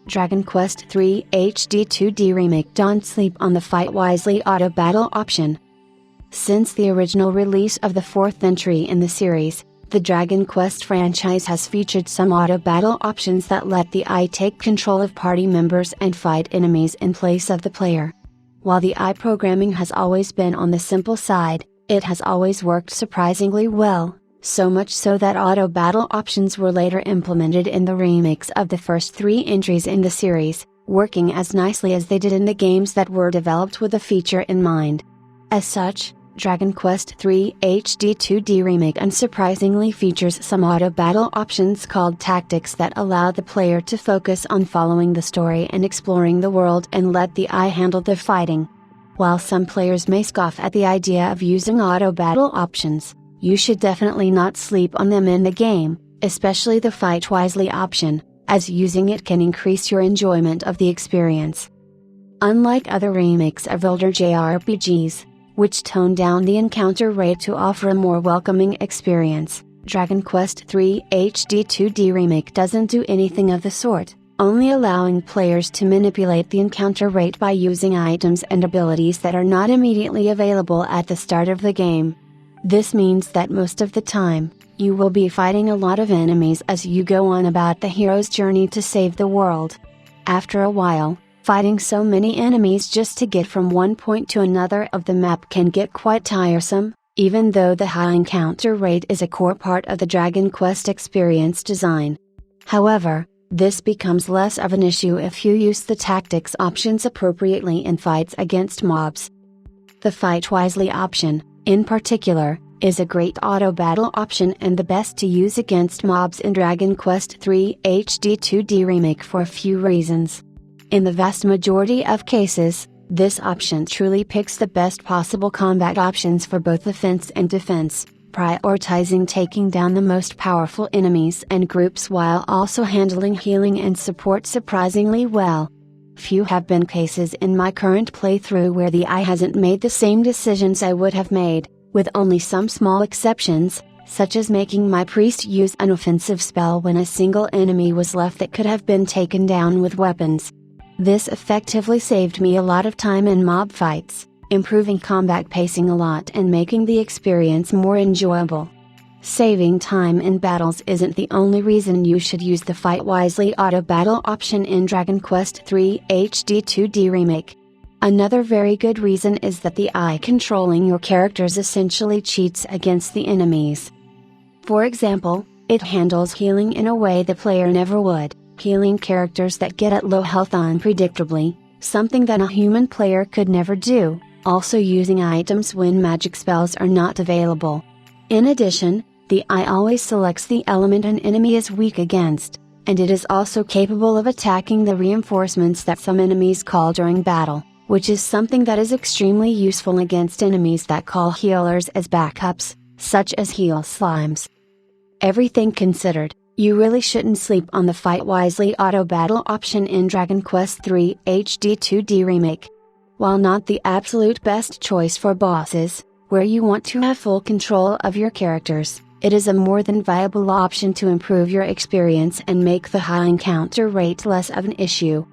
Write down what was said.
Dragon Quest III HD 2D Remake. Don't sleep on the Fight Wisely auto battle option. Since the original release of the fourth entry in the series, the Dragon Quest franchise has featured some auto battle options that let the AI take control of party members and fight enemies in place of the player. While the AI programming has always been on the simple side, it has always worked surprisingly well, so much so that auto battle options were later implemented in the remakes of the first three entries in the series, working as nicely as they did in the games that were developed with the feature in mind. As such, Dragon Quest III HD 2D Remake unsurprisingly features some auto battle options called tactics that allow the player to focus on following the story and exploring the world and let the AI handle the fighting. While some players may scoff at the idea of using auto battle options, you should definitely not sleep on them in the game, especially the Fight Wisely option, as using it can increase your enjoyment of the experience. Unlike other remakes of older JRPGs, which tone down the encounter rate to offer a more welcoming experience, Dragon Quest III HD 2D Remake doesn't do anything of the sort, only allowing players to manipulate the encounter rate by using items and abilities that are not immediately available at the start of the game. This means that most of the time, you will be fighting a lot of enemies as you go on about the hero's journey to save the world. After a while, fighting so many enemies just to get from one point to another of the map can get quite tiresome, even though the high encounter rate is a core part of the Dragon Quest experience design. However, this becomes less of an issue if you use the tactics options appropriately in fights against mobs. The Fight Wisely option, in particular, is a great auto battle option and the best to use against mobs in Dragon Quest III HD 2D Remake for a few reasons. In the vast majority of cases, this option truly picks the best possible combat options for both offense and defense, prioritizing taking down the most powerful enemies and groups while also handling healing and support surprisingly well. Few have been cases in my current playthrough where the AI hasn't made the same decisions I would have made, with only some small exceptions, such as making my priest use an offensive spell when a single enemy was left that could have been taken down with weapons. This effectively saved me a lot of time in mob fights, improving combat pacing a lot and making the experience more enjoyable. Saving time in battles isn't the only reason you should use the Fight Wisely auto battle option in Dragon Quest III HD 2D Remake. Another very good reason is that the AI controlling your characters essentially cheats against the enemies. For example, it handles healing in a way the player never would, healing characters that get at low health unpredictably, something that a human player could never do, also using items when magic spells are not available. In addition, the AI always selects the element an enemy is weak against, and it is also capable of attacking the reinforcements that some enemies call during battle, which is something that is extremely useful against enemies that call healers as backups, such as heal slimes. Everything considered, you really shouldn't sleep on the Fight Wisely auto battle option in Dragon Quest III HD 2D Remake. While not the absolute best choice for bosses, where you want to have full control of your characters, it is a more than viable option to improve your experience and make the high encounter rate less of an issue.